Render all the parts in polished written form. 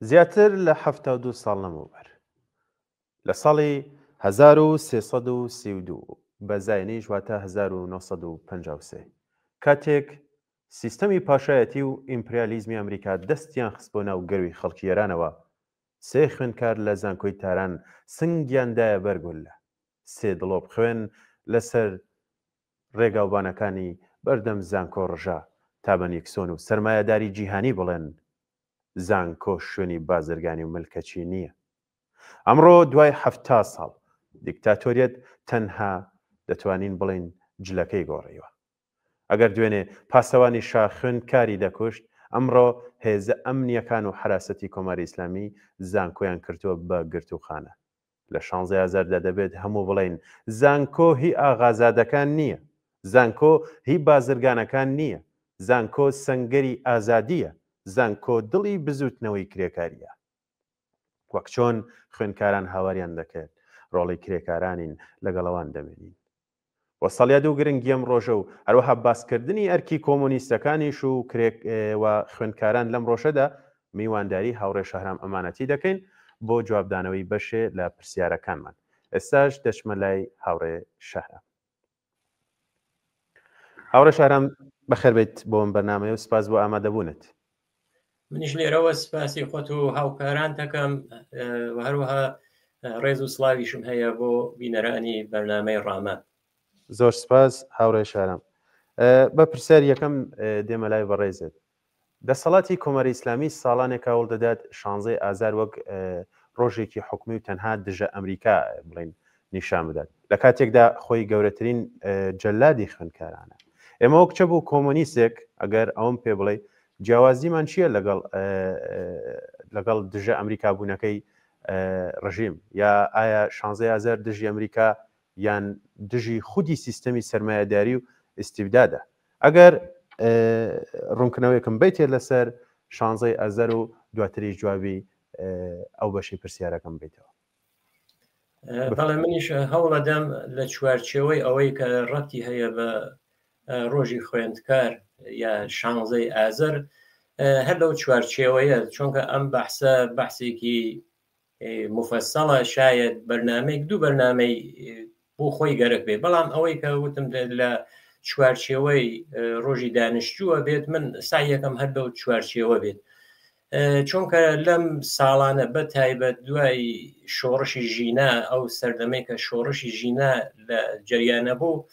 زیاتر لە 72 ساڵ لەمەوبەر لە ساڵی 1332 بە زاینەی واتە 1953 کاتێک سیستەمی پاشایەتی و ئیمپریالیزمی ئەمریکا دەستیان خست بۆ ناو گەروی خەڵکی ئێرانەوە، سێ خوێندکار لە زانکۆی تاران سنگیاندایە بەرگولە، سێ دڵۆپ خوێن لەسەر ڕێگاوبانەکانی بەردەم زانکۆ ڕژا تا بە نیکسۆن و سەرمایەداری جیهانی بڵێن زانکۆ شوێنی بازرگانی و ملکەچی نییە. ئەمڕۆ دوای 70 ساڵ دیکتاتۆریەت تەنها دەتوانین بڵین جلەکەی گۆڕیوە. ئەگەر دوێنێ پاسەوانی شا خوێندکاری دەکوشت، ئەمڕۆ هێزە ئەمنیەکان و حراسەتی کۆماری ئیسلامی زانکۆیان کردووە بە گرتوخانە. لە 16 هەزاردا دەبێت هەموو بڵین زانکۆ هی ئاغازادەکان نییە، زانکۆ هی بازرگانەکان نییە، زانکۆ سەنگەری ئازادیە، زانکۆ دڵی بزوتنەوەی کرێکاریە. وەک چۆن خوێندکاران هاواریان دەکرد ڕۆڵی کرێکارانین لەگەڵەوان دەمێنین. وە سەڵیاد و گرنگی ئەم ڕۆژە و هەروەها باسکردنی ئەرکی کۆمۆنیستەکانیش و خوێندکاران لەم ڕۆژەدا میوانداری هاوڕێ شەهرام ئەمانەتی دەکەین بۆ جوابدانەوەی بەشێ لە پرسیارەکانمان. ئێستاش دەچمە لای هاوڕێ شەهرام. هاوڕێ شەهرام بەخێربێت بۆ ئەم بەرنامەیە و سپاس بۆ ئامادەبوونت. منیش لێرەوە سپاسی خۆت و هاوکاران دەکەم و هەروەها ڕێز و سڵاویشم هەیە بۆ بینەرانی بەرنامەی ڕامە. زۆر سپاس هاوڕێ شەهرام. بە پرسیار یەکەم دێمە لای بەڕێزت. دەسەڵاتی کۆمەری ئیسلامی ساڵانێک هەوڵ دەدات 16 ئازار وەک ڕۆژێکی حکومی و تەنها دژە ئەمریکا بڵین نیشان بدات، لە کاتێکدا خۆی گەورەترین جەلادی خوێندکارانە. ئێمە وەک چە بوو کۆمۆنیستێک ئەگەر ئەوم پێ بڵێ جیاوازیمان چییە لەگەڵ دژە ئەمریکا بوونەکەی ڕژیم، یا ئایا 16 هەزار دژی ئەمریکا یان دژی خودی سیستەمی سەرمایەداری و ئیستیبدادا؟ ئەگەر ڕوونکردنەوەیەکم بیتێ لەسەر 16 ئەزەر و دواتری جوابی ئەو بەشی پرسیارەکەم بیتەوە. بەڵێ منیش هەوڵەدەم لە چوارچێوەی ئەوەی کە ڕەتی هەیە بە ڕۆژی خوێندکار یا 16 ئازەر هەر لەو چوارچێوەیە، چونکە ئەم بەحسێکی مفەسەڵە، شاید بەرنامەیەک دوو بەرنامەی بۆ خۆی گەرەک بێ، بەڵام ئەوەی کە وتم لە چوارچێوەی ڕۆژی دانیشتووە بێت، من سایەکەم هەر لەو چوارچێوە بێت، چونکە لەم ساڵانە بە تایبەت دوای شۆڕشی ژینا، ئەو سەردەمەی کە شۆڕشی ژینا لە جەریانە بوو،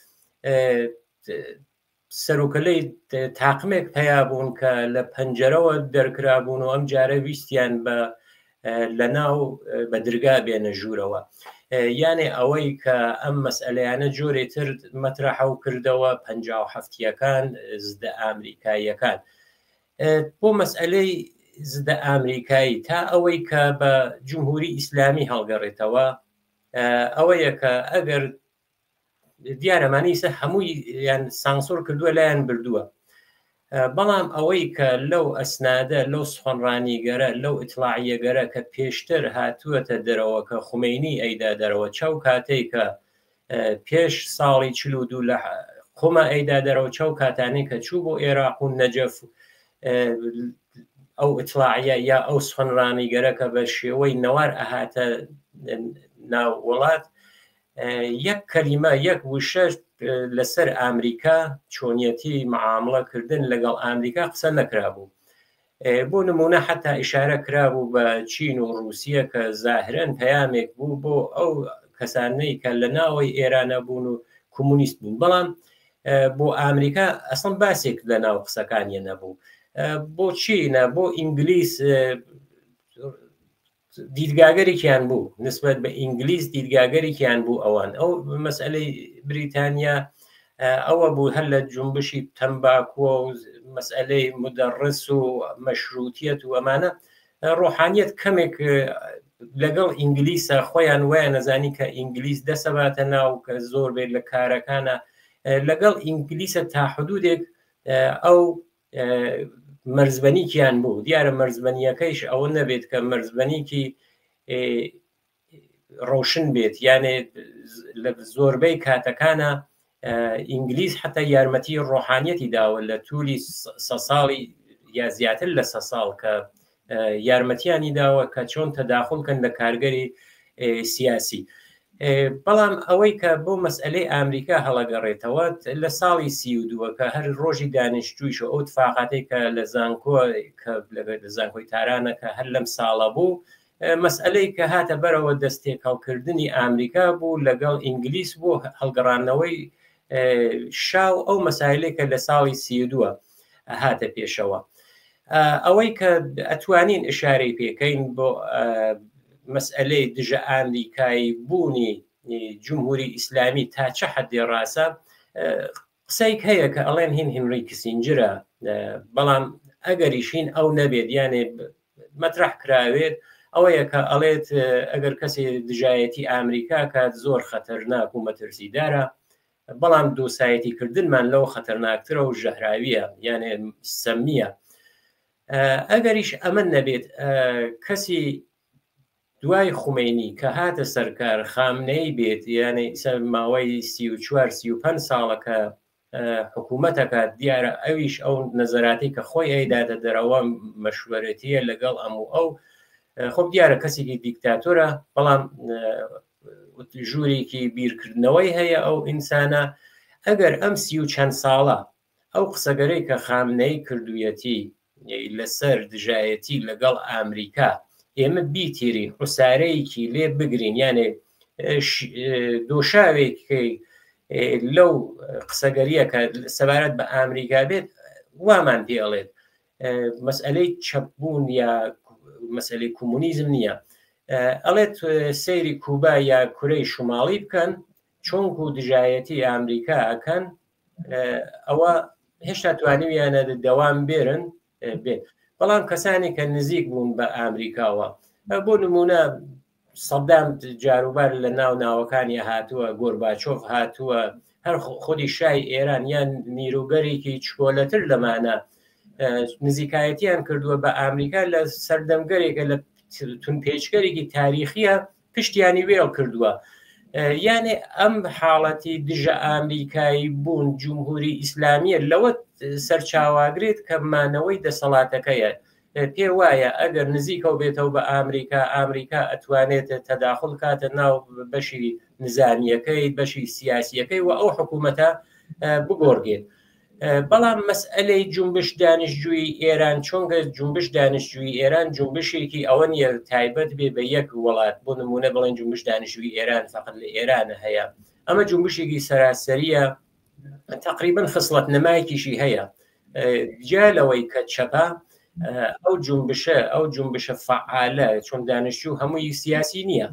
سەرۆکەلەی تاقمێک پیا بوون کە لە پەنجەرەوە دەرکرابوون و ئەم جارە ویستیان لە ناو بە دەرگا بێنە ژوورەوە، یانێ ئەوەی کە ئەم مەسئلەیانە جۆرێتر مەترەحەو کردەوە 57یەکان زدە ئامریکاییەکان بۆ مەسئلەی زدە ئامریکایی تا ئەوەی کە بە جمهوری ئیسلامی هەڵگەڕێتەوە، ئەوەیە کە ئەگەر دیارەمانیسە هەمووی یان سانسۆر کردووە لایەن بردووە، بەڵام ئەوەی کە لەو ئەسنادە، لەو سخۆنڕانیگەرە، لەو ئیتلاعیەگەرە کە پێشتر هاتووەتە دەرەوە کە خومینی ئەیدا دەرەوە، چاو کاتێک کە پێش ساڵی 42 لە خۆمە ئەیدا دەرەوە، چاو کاتانەی کە چوو بۆ عێراق و نەجەف، ئەو ئیتلاعیە یا ئەو سخۆنڕانیگەرە کە بە شێوەی نەوار ئەهاتە ناو وڵات، یەک کەلیمە، یەک وشە لەسەر ئامریکا چۆنیەتی معاملەکردن لەگەڵ ئامریکا قسە نەکرابوو. بۆ نمونە حتا ئیشارە کرابوو بە چین و رووسیە کە زاهرەن پەیامێک بوو بۆ ئەو کەسانەی کە لە ناوەی ئێرانە بوون و کۆمونیست بوون، بەڵام بۆ ئامریکا ئەسڵ باسێک لە ناو قسەکانیە نەبوو. بۆ چینە، بۆ ئینگلیس دیدگاگەرێکیان بوو، نسبەت بە ئینگلیس دیدگاگەرێکیان بوو ئەوان. ئەو مەسئلەی بریتانیا ئەوە بوو هەر لە جنبشی تەمباکووە و مەسئلەی مدەڕس و مەشروتیەت و ئەمانە ڕۆحانیەت کەمێک لەگەڵ ئینگلیسە، خۆیان وایە نەزانی کە ئینگلیس دەسەباتە ناو کە زۆر بێت لە کارەکانە، لەگەڵ ئینگلیسە تا حدودێک ئەو مەرزبەنیکیان بوو. دیارە مەرزبەنیەکەیش ئەوە نەبێت کە مەرزبەنیکی ڕۆشن بێت، یانێ لە زۆربەی کاتەکانە ئینگلیس حتا یارمەتی ڕۆحانیەتی داوە لە توولی 100 ساڵی یا زیاتر لە 100 ساڵ کە یارمەتیانی داوە کە چۆن تەداخڵکەن لە کارگەری سیاسی. بەڵام ئەوەی کە بۆ مەسئلەی ئامریکا هەڵەگەڕێتەوە لە ساڵی 32 کە هەر ڕۆژی دانیشتوویش ئەو اتفاقاتی کە لە زانکۆی تارانە کە هەر لەم ساڵە بوو، مەسئلەی کە هاتە بەرەوە دەستێکەڵکردنی ئەمریکا بوو لەگەڵ ئینگلیس بۆ هەڵگەڕانەوەی شاو ئەو مەسائلەی کە لە ساڵی 32 هاتە پێشەوە. ئەوەی کە ئەتوانین ئشارەی پێکەین بۆ مەسئلەی دژە ئامریکایی بوونی جمهوری ئیسلامی تا چه حدی ڕاستە قسەیک هەیە کە ئەڵێن هین هینری کیسینجرە، بەڵام ئەگەریشین ئەو نەبێت یانێ مەطرح کراوێت ئەوەیە کە ئەڵێت ئەگەر کەسی دژایەتی ئامریکا کات زۆر خەتەرناک و مەترسیدارە، بەڵام دۆسایەتی کردنمان لەو خەتەرناکترە و ژەهراویە یانێ سەمیە. ئەگەریش ئەمە نەبێت کەسی دوای خومینی کە هاتە سەرکار خامنەی بێت، یانێ ماوەی 34-35 ساڵەکە حکوومەتەکە دیارە ئەویش ئەو نەزەراتی کە خۆی ئەیداتە دەرەوە مەشورەتیە لەگەڵ ئەموو ئەو خۆ دیارە کەسێکی دیکتاتۆرە، بەڵام ژوورێکی بیرکردنەوەی هەیە ئەو ئینسانە. ئەگەر ئەم 30 و چەند ساڵە ئەو قسەگەرەی کە خامنەی کردوویەتی لەسەر دژایەتی لەگەڵ ئامریکا ئێمە بیتیرین حسارەیەکی لێ بگرین، یانێ دۆشاوێکی لەو قسەگەریە کە سەبارەت بە ئامریکا بێت وامان پێڵێت مەسئلەی چەپبوون یا مەسئلەی کۆمونیزم نییە. ئەڵێت سەیری کوبا یا کورەی شماڵی بکەن چۆنکو دژایەتی ئامریکا ئەکەن، ئەوە هێشتا توانیویانە دەوام بێرن بێت. بەڵام کەسانی کە نزیک بوون بە ئامریکاوە، بۆ نمونە سەدام جاروبار لە ناو ناوەکانی هاتووە، گۆرباچۆف هاتووە، هەر خودی شای ئێران یان نیروگەرێکی چکۆلەتر لەمانە نزیکایەتیان کردووە بە ئامریکا لە سەردەمگەرێکە لە تونپێچگەرێکی تاریخیە پشتیانی وێڵ کردووە. یانێ ئەم حاڵەتی دژە ئامریکایی بوون جمهوری ئیسلامیە لەوە سەرچاواگرێت کە مانەوەی دەسەڵاتەکەیە. پێ وایە ئەگەر نزیکەوە بێتەوە بە ئامریکا ئەتوانێت تەداخڵ کاتە ناو بەشی نزانیەکەی بەشی سیاسیەکەی و ئەو حکوومەتە بگۆڕگێت. بەڵام مەسئلەی جنبش دانیشتجووی ئێران چۆنگە جنبش دانیشتجووی ئێران جنبشێکی ئەوە نیە تایبەت بێ بە یەک وڵات، بۆ نمونە بڵێن جنبش دانیشتجووی ئێران فقط لە ئێرانە هەیە. ئەمە جنبشێکی سەراسەریە، تقریبا خصلەت نمایکیشی هەیە. جا لەوەی کە چەپە ئەو جنبشە فعالە چۆن دانیشتجوو هەمووی سیاسی نییە،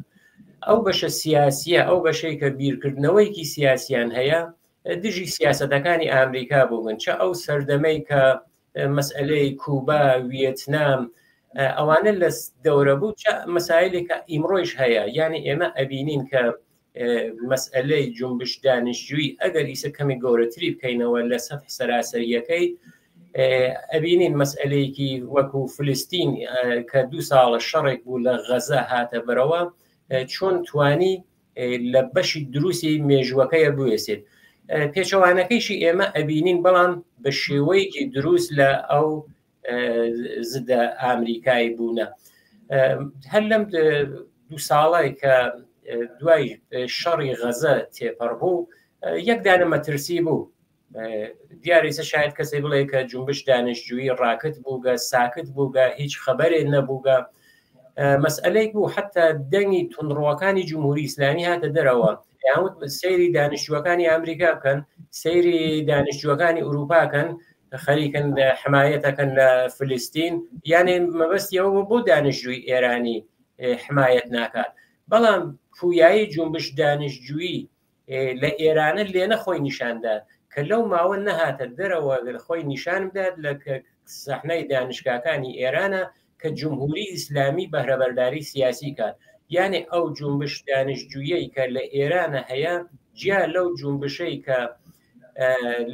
ئەو بەشە سیاسیە، ئەو بەشەی کە بیرکردنەوەیکی سیاسیان هەیە دژی سیاسەتەکانی ئامریکا بوون، چە ئەو سەردەمەی کە مەسئلەی کوبا ویتنام ئەوانە لە دەورە بوو، چە مەسائلێکە ئیمڕۆیش هەیە. یعنی ئێمە ئەبینین کە مەسئلەی جنبش دانیشتجووی ئەگەر ئیسە کەمی گەورەتری بکەینەوە لە سەطح سەراسەریەکەی، ئەبینین مەسئلەیەکی وەکو فلستین کە 2 ساڵە شەڕێک بوو لە غەزە هاتە بەرەوە، چۆن توانی لە بەشی دروستی مێژوەکەیە بوێسێت. پێچەوانەکەیشی ئێمە ئەبینین، بەڵام بە شێوەیەکی دروست لە ئەو زدە ئامریکایی بوونە. هەر لەم 2 ساڵی کە دوای شەڕی غەزە تێپەڕ بوو، یەک دانە مەترسی بوو. دیارەیسە شاید کەسێ بڵێ کە جنبش دانیشتجووی ڕاکت بووگە، ساکت بووگە، هیچ خەبەرێ نەبووگە. مەسئلەیەک بوو حتا دەنگی تونڕۆەکانی جمهوری ئیسلامی هاتە دەرەوە، یاوت سەیری دانیشتووەکانی ئەمریکا بکەن، سەیری دانیشتووەکانی ئوروپاکەن، خەریکن حمایەتەکەن لە فلستین، یانێ مەبەستیەوە بۆ دانیشتجووی ئێرانی حمایەت ناکات. بەڵام پویایی جنبش دانیشتجووی لە ئێرانە لێنە خۆی نیشاندا کە لەو ماوە نەهاتە دەرەوە خۆی نیشان بدات لە سەحنەی دانیشگاکانی ئێرانە کە جمهوری ئیسلامی بەهرەبەرداری سیاسی کات. یعنی ئەو جنبش دانیشتجوویەی کە لە ئێرانە هەیە جیا لەو جنبشەی کە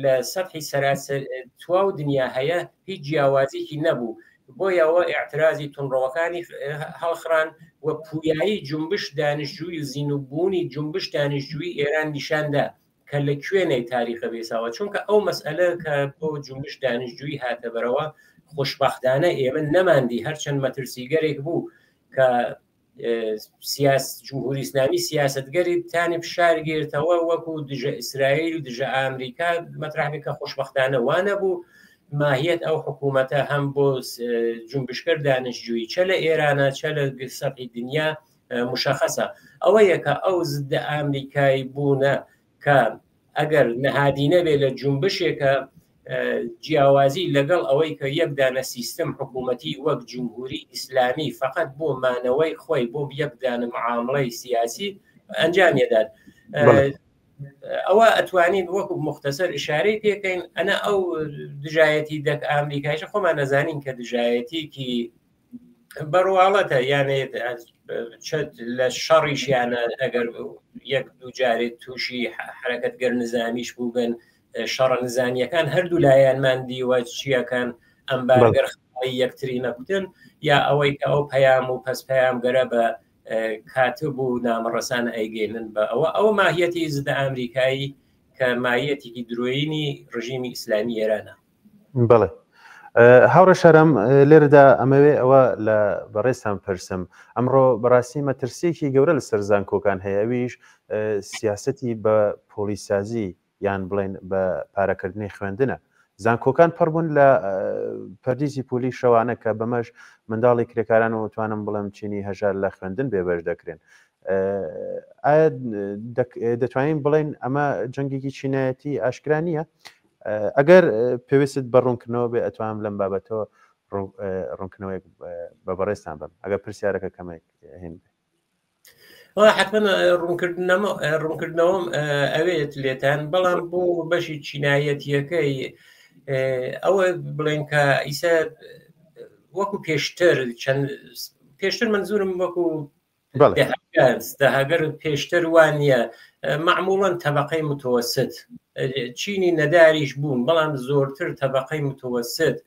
لە سەطحی سەراسەر تواو دنیا هەیە هیچ جیاوازیکی نەبوو. بۆیەوە ئاعترازی تونڕۆەکانی هەڵخران و پویایی جنبش دانیشتجووی زیینوبوونی جنبش دانیشتجووی ئێران نیشاندا کە لە کوێنەی تاریخە بێساوە، چونکە ئەو مەسئلە کە بۆ جنبش دانیشتجووی هاتە بەرەوە خۆشببختانە ئێمە نەماندی هەرچەند مەترسیگەرێک بوو کە جمهوری ئیسلامی سیاستگەری تانی فشار گرتەوە وەکو دژە ئیسرائیل دژە ئامریکا مەترحێکە خۆشببختانە وانە بوو ماهیەت ئەو حکوومەتە هەم بۆ جنبشکرد دانیشتجویی چە لە ئێرانە چە لە سەرحی دنیا مشخصە ئەوە یەکە ئەو زدە ئامریکایی بوونە کە ئەگەر نەهادینە بێ لە جنبشێکە جیاوازی لەگەڵ ئەوەی کە یەکدانە سیستم حکوومەتی وەک جمهوری ئیسلامی فقط بۆ مانەوەی خۆی بۆ یەکدانە معامڵەی سیاسی ئەنجامێدات ئەوە ئەتوانین وەکو مختصر ئشارەی پێکەین ئەنە ئەو دژایەتی دەک ئامریکایشە خۆمان نەزانین کە دژایەتیکی بەڕواڵەتە یانێ لە شەڕیشیانە ئەگەر یەک دوو جارێت تووشی حرەکەتگەر نظامیش بوو بن شەڕە نزانیەکان هەردوو لایەنمان دیوە چیەکان ئەمبارگەر یەکتری نەکوتن یا ئەوەی کە ئەو پەیام و پەس پەیام گەرە بە کاتب و نامەڕەسان ئەیگەێنن بە ئەوە ماهیەتی زدە ئامریکایی کە ماهیەتێکی درۆینی ڕژیمی ئیسلامی ئێرانە. بڵێ هاوڕە شەرم لێرەدا ئەمەوێ ئەوە لە بەڕێستان پرسم ئەمڕۆ بەڕاستی مەترسێکی گەورە لە سەر زانکۆکان هەیەویش سیاسەتی بە پۆلیسازی یان بڵێن بە پارەکردنی خوێندنە زانکۆکان پڕبوون لە پەردیزی پولی شەوانە کە بەمەش منداڵی کرێکاران و توانم بڵم چینی هەژار لە خوێندن بێبەش دەکرێن ئایا دەتوانین بڵێن ئەمە جەنگێکی چینایەتی ئاشکرا نییە ئەگەر پێویست بە ڕوونکردنەوە بێ ئەتوانم لەم بابەتەوە ڕوونکردنەوەی بە بەڕێستان بم ئەگەر پرسیارەکە کەمێک هێن بێ حتمما ڕوونکردنەوەم ئەوێت لێتان بەڵام بۆ بەشی چینایەتیەکەی ئەوە بڵێن کە ئیسا وەکو پێشتر منزورم وەکو داهاگەر پێشتر وانە معموڵەن تەبقەی متوسط چینی نەداریش بوون بەڵام زۆرتر تەبقەی متوسط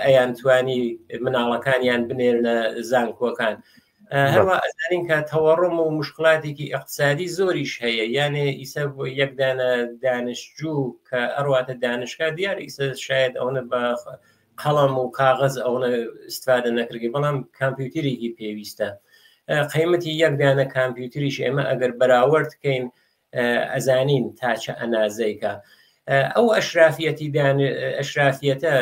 ئەیان توانی مناڵەکانیان بنێرنە زانکۆکان هەروە ئەزانین کە تەوەڕم و مشکلاتێکی اقتصادی زۆریش هەیە یانێ ئیسە بۆ یەکدانە دانیشتجوو کە ئەڕواتە دانشگا دیار ئیسە شاید ئەوە بە قەڵەم و کاغز ئەوە استفادە نەکردی بەڵام کامپیوتەرێکی پێویستە قیمەتی یەکدانە کامپیوتریش ئێمە ئەگەر بەراورد بکەین ئەزانین تاچە ئەنازەیکە ئەو ئەشرافیەتە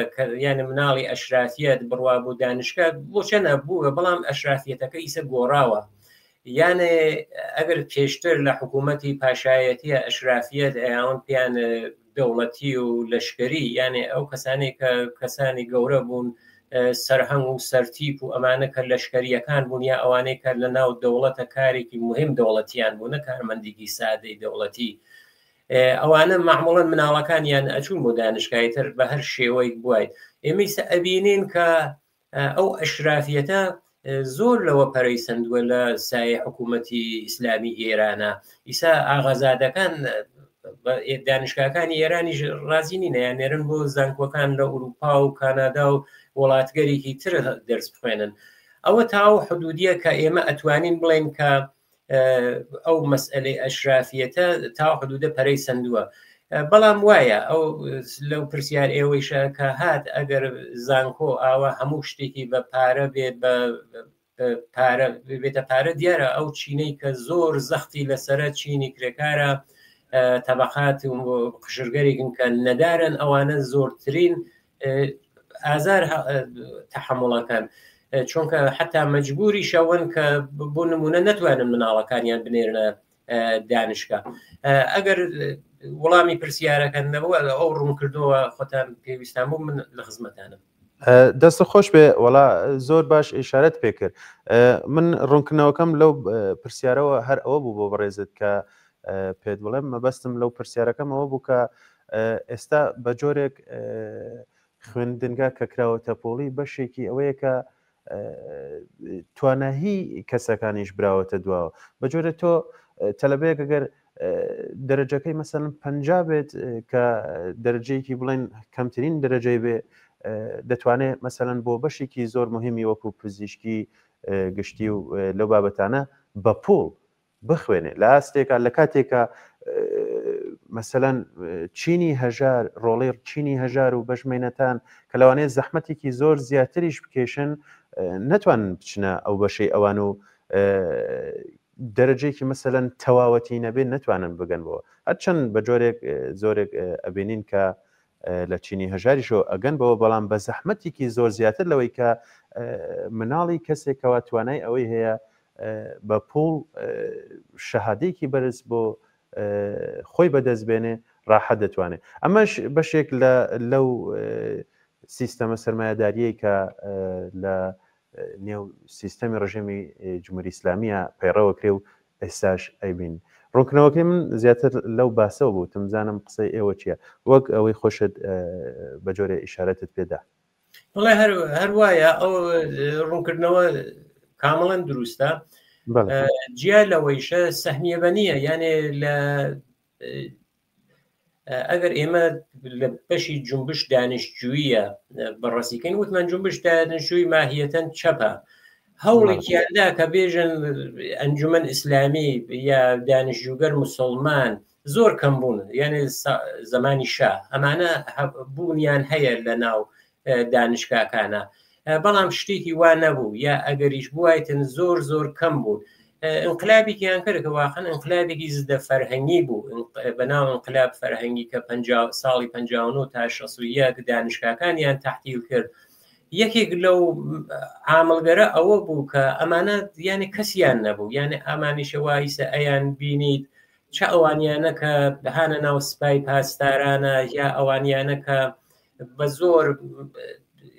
یانە مناڵی ئەشرافیەت بڕوا بۆ دانشگا بۆچە نەبووە بەڵام ئەشرافیەتەکە ئیسە گۆڕاوە یانێ ئەگەر پێشتر لە حکوومەتی پاشایەتیە ئەشرافیەت ئەیان پیان دەوڵەتی و لەشکری یانێ ئەو کەسانی کە کەسانی گەورە بوون سەرهەنگ و سەرتیپ و ئەمانە کە لەشکریەکان بوون یا ئەوانەی کە لە ناو دەوڵەتە کارێکی مهم دەوڵەتیان بوو نە کارمەندێکی سادەی دەوڵەتی ئەوانە معموڵەن مناڵەکانیان ئەچوون بۆ دانشگایتر بە هەر شێوەیەک بوایت ئێمەیسە ئەبینین کە ئەو ئەشرافیەتە زۆر لەوە پەرەیسەندووە لە سایە حکوومەتی ئیسلامی ئێرانە ئیسا ئاغازادەکان دانشگاکانی ئێرانی ڕازی نینە نێرن بۆ زانکۆکان لە ئوروپا و کانادا و وڵاتگەرێکی تر دەرس بخوێنن ئەوە تاو حدودیە کە ئێمە ئەتوانین بڵێن کە ئەو مەسئلەی ئەشرافیەتە تا حدودە پەرەی سندووە بەڵام وایە ئەو لەو پرسیار ئێوەیشە کە هات ئەگەر زانکۆ ئاوە هەموو شتێکی بە پارە بێت بە بێتە پارە دیارە ئەو چینەی کە زۆر زەختی لەسرە چینی کرێکارە تەبقات و قشرگەرێکن کە نەدارن ئەوانە زۆرترین ئازار تەحمڵەکان چونکە حتا مەجبوری شەون کە بۆ نمونە نەتوانن مناڵەکانیان بنێرنە دانشگا ئەگەر وەڵامی پرسیارەکەنەوە ئەو ڕوونکردەوە خۆتان پێویستان بوو من لە خزمەتانم دەست خۆش بێ وڵا زۆر باش ئیشارەت پێکرد من ڕوونکردنەوەکەم لەو پرسیارەوە هەر ئەوە بوو بۆ بەڕێزت کە پێت بڵێم مەبەستم لەو پرسیارەکەمەوە بوو کە ئێستا بە جۆرێک خوێندنگا کە کراوەتە پۆڵی بەشێکی ئەوەیە کە توانایی کەسەکانیش براوەتە دواوە بە جۆرە تۆ تەلەبەیەک ئەگەر دەرەجەکەی مەسەڵەن 50 بێت کە دەرەجەیەکی بڵێن کەمترین دەرەجەی بێ دەتوانێت مەسەڵەن بۆ بەشێکی زۆر مهمی وەکو پزیشکی گشتی و لەو بابەتانە بە پۆڵ بخوێنێ لە ئاستێکە لە کاتێکە مەسەلەن چینی هەژار ڕۆڵی چینی هەژار و بەشمێنەتان کە لەوانەیە زەحمەتێکی زۆر زیاتریش بکێشن نەتوان بچنە ئەو بەشەی ئەوان و دەرەجەیەکی مەسەلەن تەواوەتی نەبێت نەتوانن بگەنەوە هەرچەند بە جۆرێک زۆرێک ئەبینین کە لە چینی هەژاریشەوە ئەگەن بەوە بەڵام بە زەحمەتێکی زۆر زیاتر لەوەی کە مناڵی کەسێکەوە توانای ئەوەی هەیە بە پوڵ شەهادەیەکی بەرز بۆ خۆی بەدەستبێنێ ڕاحەت دەتوانێت ئەمەش بەشێک لەو سیستەمە سەرمایه‌داریەی کە لە نێو سیستەمی ڕژێمی جمهوری ئیسلامیە پەیڕەوە کرێ و ئێستاش ئەیبین ڕوونکردنەوەکەی من زیاتر لەو باسەوە بوو تمزانم قسەی ئێوە چییە وەک ئەوەی خۆشت بە جۆرە ئیشارەتت پێدا وڵای هەروایە ئەو ڕوونکردنەوە کامڵەن دروستە جیا لەوەیشە سەهمیە بەنیە یانێ لە ئەگەر ئێمە لە بەشی جنبش دانیشتجوویە بەڕاستیکەین وتمان جنبش دانیشتجووی ماهیەتەن چەپە هەوڵێکیاندا کە بێژن ئەنجومەن ئیسلامی یا دانیشتجوگەر مسلمان زۆر کەم بوون یعنی زمانی شا ئەمانە بوونیان هەیە لە ناو دانیشگاکانە بەڵام شتێکی وا نەبوو یا ئەگەریش بوایتن زۆر زۆر کەم بوو انقلابێکیان کرد کە واقعا انقلابێکی زدە فەرهەنگی بوو بەناو انقلاب فەرهەنگی کە ساڵی 59 تا 61 دانیشگاکانیان تەحتیل کرد یەکێک لەو عامڵگەرە ئەوە بوو کە ئەمانە یعنی کەسیان نەبوو یعنی ئامانیشە وایسە ئەیان بینیت چه ئەوانیانە کە هانە ناو سپای پاسدارانە یا ئەوانیانە کە بە زۆر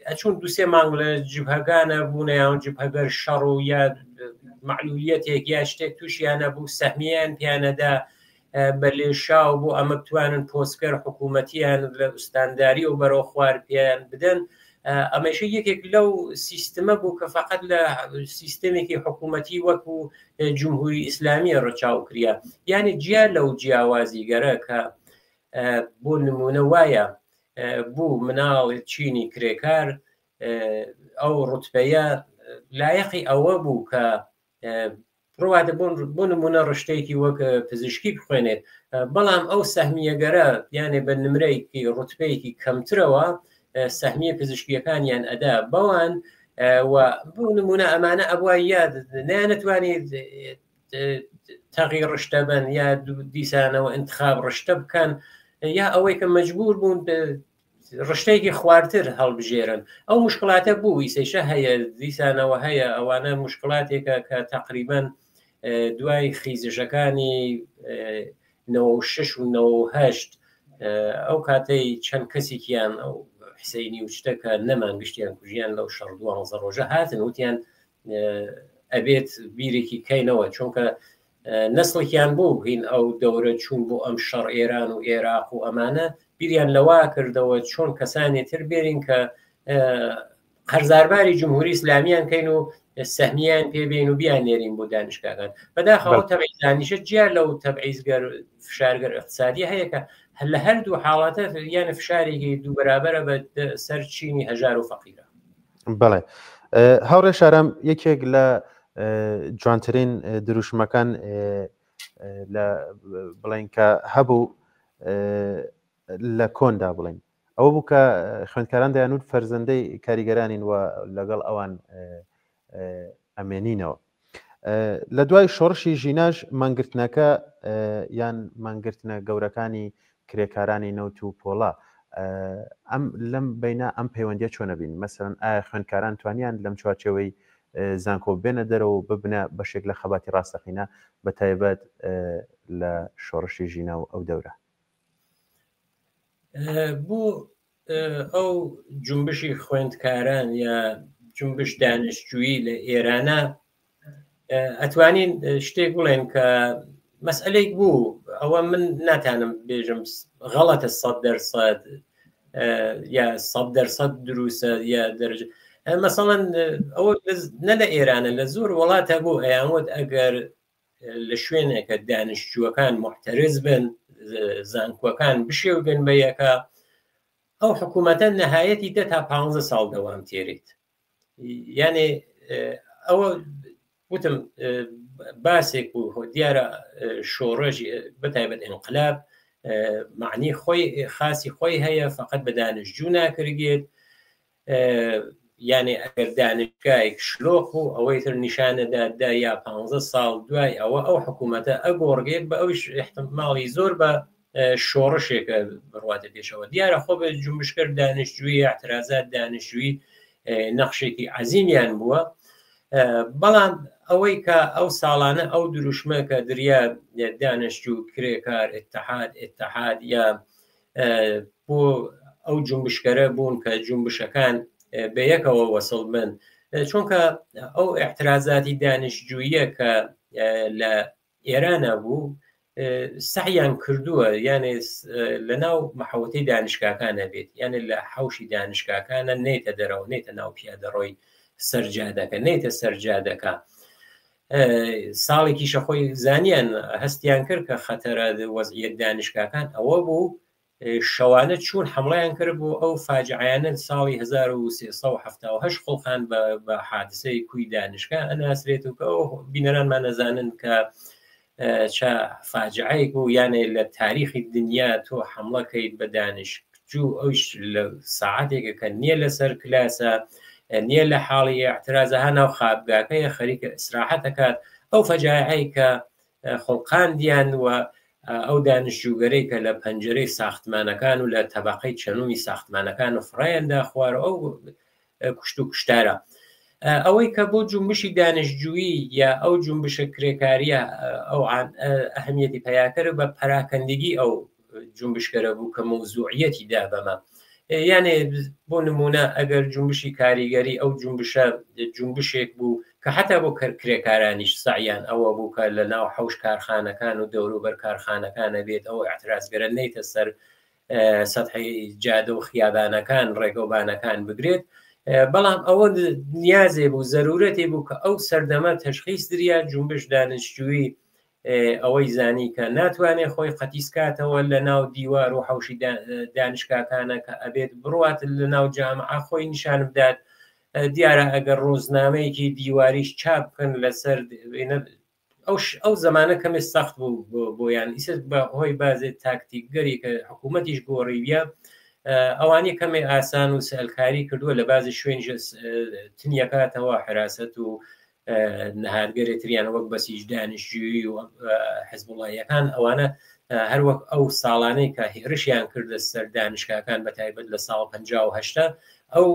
ئەچون دوسێ مانگ لە جبهەکانە بوونە یاون جبهەگەر شەڕ و یا معلولیەتێک یا شتێک تووشیانە بوو سەهمیان پیانەدا بە لێشاو بۆ ئەمە بتوانن پۆستگەر حکوومەتیان لە ئوستانداری و بەرەو خوار پێیان بدەن ئەمەشە یەکێک لەو سیستمە بوو کە فقط لە سیستمێکی حکوومەتی وەکو جمهوری ئیسلامی ڕەچاو کریا یعنی جیا لەو جیاوازیگەرە کە بۆ نمونە وایە بوو مناڵی چینی کرێکار ئەو ڕوتبەیە لایەقی ئەوە بوو کە ڕواتە بۆ نمونە ڕشتێکی وەک پزیشکی بخوێنێت بەڵام ئەو سەهمیەگەرە یانێ بە نمرەیەکی ڕوتبەیەکی کەمترەوە سەهمیە پزیشکیەکانیان ئەدا بەوان و بۆ نمونە ئەمانە ئەوە یاد نەتوانێت تەغییر ڕشتە بن یا دیسانەوە انتخاب ڕشتە بکەن یا ئەوەی کە مەجبور بوون ڕشتێکی خواردتر هەڵبژێرن ئەو مشکلاتە بوو ویسەیشە هەیە دیسانەوە هەیە ئەوانە مشکلاتێکە کە تقریبان دوای خیزشەکانی 96 و 98 ئەو کاتەی چەند کەسێکیان ئەو حسینی و شتەکە نەمانگشتیان کوژیان لەو شەڕ 12 ڕۆژە هاتن وتیان ئەبێت بیرێکی کەینەوە چونکە نسڵێکیان بوو هین ئەو دەورە چوون بۆ ئەم شەڕ ئێران و عێراق و ئەمانە بیریان لەوا کردەوە چۆن کەسانی تر بێرین کە قەرزارباری جمهوری ئیسلامیان کەین و سەهمیان پێبین و بیان نێرین بۆ دانیشگاکان بەداخەوە تەبعیزانیشە جیا لەو تەبعیزگەر فشارگەر اقتصادی هەیە کە لە هەردوو حاڵاتە یانە فشارێکی دوو بەرابەرە بە سەر چینی هەژار و فەقیرە بەڵێ هاوڕێ شارەم یەکێک لە جوانترین دروشمەکان لە بڵین کە هەبوو لە کۆندا بڵین ئەوە بوو کە خوێندکاران دەیانوت فەرزەندەی کاریگەرانین و لەگەڵ ئەوان ئەمێنینەوە لە دوای شۆڕشی ژیناش مانگرتنەکە یان مانگرتنە گەورەکانی کرێکارانی نەوت و پۆڵا ئەم لەم بینە ئەم پەیوەندیە چۆنە بین مەسەرەن ئایا خوێندکاران توانیان لەم چوارچێوەی زانکۆ بێنە دەرەوە ببنە بەشێک لە خەباتی ڕاستەقینە بە تایبەت لە شۆڕشی ژینە و ئەو دەورە بۆ ئەو جنبشی خوێندکاران یا جنبش دانیشتجویی لە ئێرانە ئەتوانین شتێک بڵێن کە مەسئلەیەک بوو ئەوە من ناتانم بێژم غەڵەتە 100% یا 100% دروستە یا دەرەجە مەسەڵەن ئەوە نە لە ئێرانە لە زۆر وڵاتە بوو ئەیانوت ئەگەر لە شوێنێکە دانیشتجووەکان محتەرز بن زانکۆکان بشێوگەن بە یەکە ئەو حکوومەتە نەهایەتی 10 تا 15 ساڵ دەوام تێریت یعنی ئەوە وتم باسێک بوو دیارە شۆڕژی بەتایبەت ئینقلاب معنی خۆی خاصی خۆی هەیە فقط بە دانیشتجوو ناکرێت یعنی ئەگەر دانیشگایەک شلۆق و ئەوەی تر نیشانەدا یا 15 ساڵ دوای ئەوە ئەو حکوومەتە ئەگۆڕگێت بە ئەوش احتماڵی زۆر بە شۆڕشێکە بڕواتە پێشەوە دیارە خۆ بە جنبشکرد دانیشتجووی اعتراضات دانیشتجووی نەخشێکی عەزیمیان بووە بەڵام ئەوەی کە ئەو ساڵانە ئەو دروشمە کە دریا دانیشتجوو کرێکار اتحاد یا بۆ ئەو جنبشکەرە بوون کە جنبشەکان بەیەکەوە وەسڵ بن چونکە ئەو اعتراضاتی دانیشتجوویە کە لە ئێرانە بوو سعیان کردووە یعنی لەناو مەحەوتەی دانیشگاکانە بێت یعنی لە حەوشی دانیشگاکانە نێتە دەرەوە نێتە ناو پیادەڕۆی سەرجادەکە نێتە سەرجادەکە ساڵێکیشە خۆی زانیان هەستیان کرد کە خەتەرە وەزعیەت دانیشگاکان ئەوە بوو شەوانە چوون حمڵیان کرد بۆ ئەو فاجعیانە ساڵی 1378 خۆڵخان بە حادسەی کوی دانیشگا ئەناسرێت و کە ئەو بینەرانمان نەزانن کە چا فاجعەیەک بوو یانێ لە تاریخی دنیا تۆ حمڵەکەیت بە دانیشتجوو ئەوش لە ساعاتێکە کە نییە لەسەر کلاسە نییە لە حاڵی اعتراضە هەناو خابگاکەیە خەریکە ئیسراحەتەکات ئەو فەجاعەی کە خۆڵقاندیان و ئەو دانیشتجوگەرەی کە لە پەنجەرەی ساختمانەکان و لە تەبەقەی چەنومی ساختمانەکان و فڕیاندا خوارە ئەو کوشت و کوشتارە ئەوەی کە بۆ جنبشی دانیشتجووی یا ئەو جنبشە کرێکاریە ئەو ئەهمیەتی پیاکەرە بە پەراکەندگی ئەو جنبشکەرە بوو کە مەوزوعیەتی دا بەمە یعنی بۆ نمونە ئەگەر جنبشی کاریگەری ئەو جنبشێک بوو کە حتا بۆ کرێکارانیش سعیان ئەوە بوو کە لە ناو حەوش کارخانەکان و دەوروبەر کارخانەکانە بێت ئەو اعتراضگەرە نەیتە سەر سەتحی جادە و خیابانەکان ڕێگەوبانەکان بگرێت بەڵام ئەوە نیازێ بوو زەرورەتی بوو کە ئەو سەردەمە تەشخیص دریا جنبش دانیشتجووی ئەوەی زانی کە ناتوانێت خۆی قەتیسکاتەوە لە ناو دیوار و حەوشی دانیشگاکانە کە ئەبێت بڕات لە ناو جامعە خۆی نیشان بدات دیارە ئەگەر ڕۆزنامەیەکی دیواریش چاپ بکەن لەسەر ئەو زمانە کەمێ سەخت بوو بۆیان ئیسە بە هۆی بازێت تاکتیکگەری کە حکوومەتیش گۆڕیویە ئەوانی کەمێ ئاسان و سەلکاری کردووە لە بازی شوێنی تنیەکاتەوە حراست و نەهادگەرێتریان وەک بەسیج دانیشتجووی و حزبوڵاییەکان ئەوانە هەروەک ئەو ساڵانەی کە هێرشیان کردە سەر دانیشگاکان بە تایبەت لە ساڵ 1950 ئەو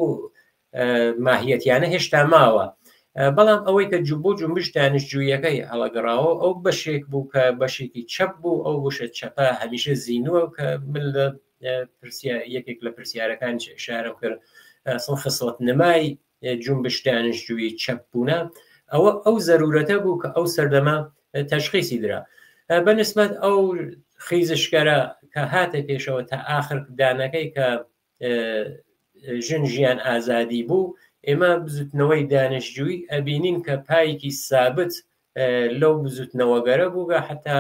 ماهیەتیانە هێشتا ماوە بەڵام ئەوەی کە بۆ جنبش دانیشتجوویەکەی هەڵەگەڕاوە ئەو بەشێک بوو کە بەشێکی چەپ بوو ئەو بشە چەپە هەمیشە زیینووە کە من لە یەکێک لە پرسیارەکان شارم کرد خسڵەت نمای جنبش دانیشتجووی چەپ بوونە ئەو زەرورەتە بوو کە ئەو سەردەما تەشخیصی درا بەنسبەت ئەو خیزشکەرە کە هاتە پێشەوە تا ئاخر دانەکەی کە ژن ژیان ئازادی بوو ئێمە بزوتنەوەی دانیشتجووی ئەبینین کە پایەکی سابت لەو بزوتنەوەگەرە بووگە حتا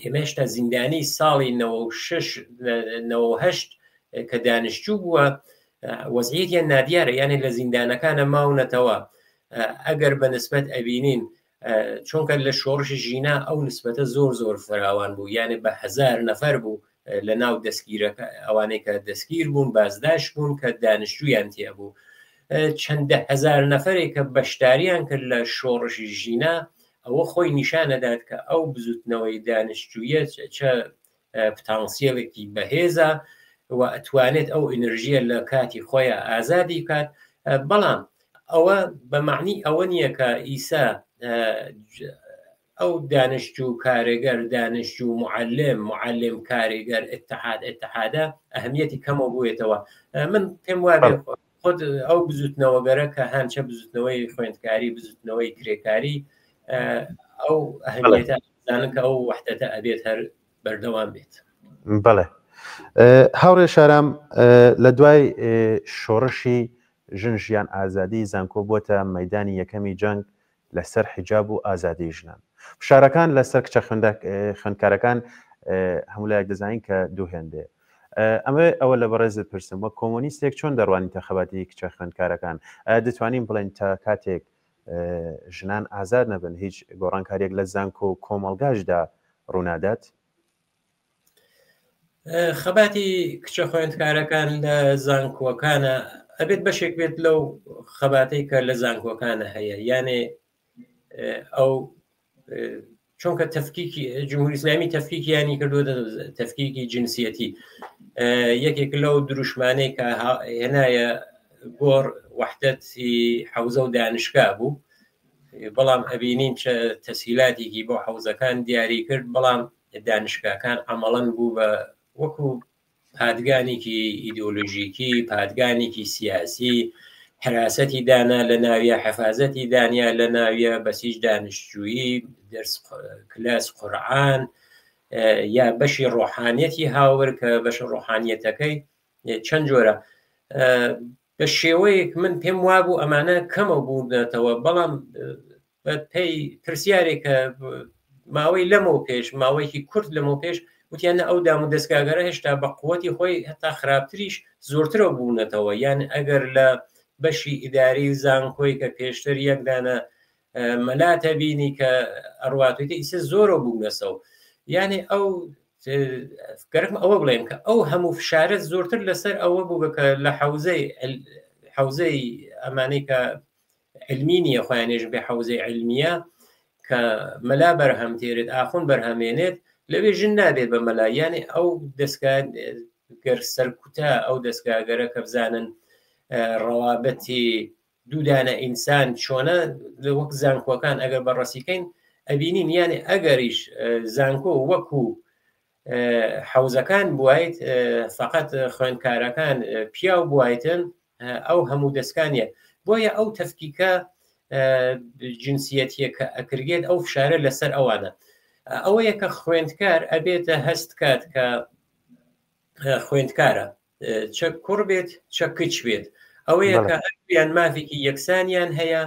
ئێمەشتا زیندانی ساڵی 96 کە دانیشتجوو بووە وەزعیەتیان نادیارە یعنی لە زیندانەکانە ماونەتەوە ئەگەر بە نسبەت ئەبینین چونکە لە شۆڕشی ژینا ئەو نسبەتە زۆر فراوان بوو یعنی بە 1000 نەفەر بوو لە ناو دەستگیرەکە ئەوانەی کە دەستگیر بوون بازداش بوون کە دانیشتجویان تێ بوو چەندە 1000 نەفەرێک کە بەشداریان کرد لە شۆڕشی ژینا ئەوە خۆی نیشانەدات کە ئەو بزوتنەوەی دانیشتجوویە چە پتانسیێڵێکی بەهێزە و ئەتوانێت ئەو ئینرژیە لە کاتی خۆیان ئازادی بکات بەڵام ئەوە بە معنی ئەوە نییە کە ئیسا ئەو دانیشتجوو کارێگەر دانیشتجوو معلم کارێگەر اتحادە ئەهمیەتی کەمەوە بووێتەوە من پێم وابێ خۆت ئەو بزوتنەوەگەرە کە هەمچە بزوتنەوەی خوێندکاری بزوتنەوەی کرێکاری ئەو ئەهمیەتە زانن کە ئەو وحدەتە ئەبێت هەر بەردەوام بێت بەڵێ هاوڕێ شارام لە دوای شۆڕشی ژن ژیان ئازادی زانکۆ بۆتە مەیدانی یەکەمی جەنگ لەسەر حیجاب و ئازادی ژنان فشارەکان لەسەر کچە خوێندکارەکان هەمولایەک دەزانین کە دووهێندێ ئەمە ئەوە لە بەڕێزت پرسم وە کۆمۆنیستێک چۆن دەڕوانی تەخەباتی کچە خوێندکارەکان دەتوانین بڵێن تا کاتێک ژنان ئازاد نەبن هیچ گۆڕانکاریەک لە زانکۆ و کۆمەڵگاشدا ڕوونادات خەباتی کچە خوێندکارەکان لە زانکۆکانە ئەبێت بەشێک بێت لەو خەباتەی کە لە زانکۆکانە هەیە یانێ ئەو چونکە تەفکیکی جمهوری ئیسلامی تەفکیکیانی کردووە تەفکیکی جنسیەتی یەکێک لەو دروشمانەی کە هێنایە گۆڕ وحدەتی حەوزە و دانشگا بوو بەڵام ئەبینین چە تەسهیلاتێکی بۆ حەوزەکان دیاری کرد بەڵام دانشگاکان عمەڵەن بوو بە وەکو پادگانێکی ئیدۆلۆژیکی پادگانێکی سیاسی حراسەتی دانا لە ناویە حەفازەتی دانیا لە ناویە بەسیج دانیشتجویی دەرس کلاس قورعان یا بەشی ڕۆحانیەتی هاور کە بەش ڕۆحانیەتەکەی چەند جۆرە بە شێوەیەک من پێم وابوو ئەمانە کەمە بوونەتەوە بەڵام پێی پرسیارێکە ماوەی لەمەوە پێش ماوەیەکی کورت لەمەوە پێش وتیانە ئەو دام و دەستگاگەرە هێشتا بە قووەتی خۆی هەتا خراپتریش زۆرترە بوونەتەوە یان ئەگەر لە بەشی ئیداری زانکۆی کە پێشتر یەکدانە مەلاتە بینی کە ئەڕواتویتە ئیسە زۆرە بوونەسەو یعنی ئەو گەرم ئەوە بڵێن کە ئەو هەموو فشارە زۆرتر لەسەر ئەوە بوو بکە لە حەوزەی ئەمانەی کە علمی نیە خۆیانێژ بێ حەوزەی علمیە کە مەلا بەرهەم تێرێت ئاخۆن بەرهەمێنێت لەوێ ژن نابێت بە مەلایانی ئەو دەستگا گەر سەرکوتا ئەو دەستگاگەرە کە بزانن ڕەوابەتی دوودانە ئینسان چۆنە وەک زانکۆکان ئەگەر بەڕاستیکەین ئەبینین یانێ ئەگەریش زانکۆ وەکو حەوزەکان بوایت فقط خوێندکارەکان پیاو بوایتن ئەو هەموو دەستکانیە بۆیە ئەو تەفکیکە جنسیەتیە کە ئەکرێت ئەو فشارە لەسەر ئەوانە ئەوەیە کە خوێندکار ئەبێتە هەست کات کە خوێندکارە چە کوڕ بێت چە کچ بێت ئەوەیە کە ئەیان مافێکی یەکسانیان هەیە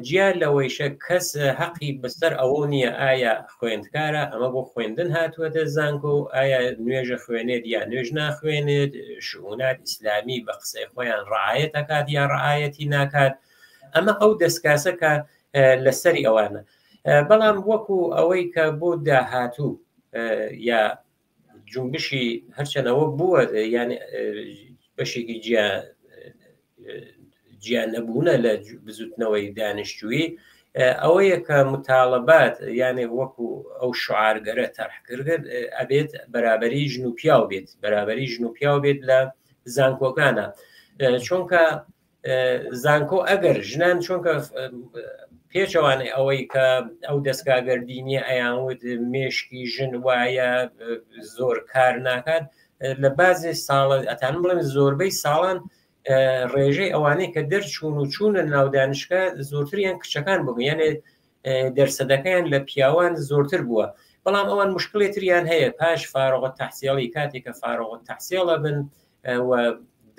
گیان لەوەیشە کەس حەقی بەسەر ئەوە نییە ئایا خوێندکارە ئەمە بۆ خوێندن هاتووەتە زانکۆ ئایا نوێژە خوێنێت یا نوێژ ناخوێنێت شعونات ئیسلامی بە قسەی خۆیان ڕعایەت ئەکات یا ڕعایەتی ناکات ئەمە ئەو دەستکاسەکە لەسەری ئەوانە بەڵام وەکو ئەوەی کە بۆ داهاتوو یا جنبشی هەرچەنەوە بووە یان بەشێکی گیان نەبوونە لە بزوتنەوەی دانیشتجویی ئەوەیە کە متاڵەبات یانێ وەکو ئەو شعارگەرە تەرحکردن ئەبێت بەرابەری ژن و پیاو بێت بەرابەری ژن و پیاو بێت لە زانکۆکانە چونکە زانکۆ ئەگەر ژنان چونکە پێچەوانێ ئەوەی کە ئەو دەستگاگەردینی ئەیانوت مێشکی ژن وایە زۆر کار ناکات لە بازێ ساڵە ئەتان بڵێم زۆربەی ساڵان ڕێژەی ئەوانەی کە دەرچوون و چوونە ناو دانشگا زۆرتریان کچەکان بوون یانێ دەرسەدەکەیان لە پیاوان زۆرتر بووە بەڵام ئەوان مشکلێتریان هەیە پاش فارۆغە تەحسیڵی کاتێککە فارۆغە تەحسیڵە بن و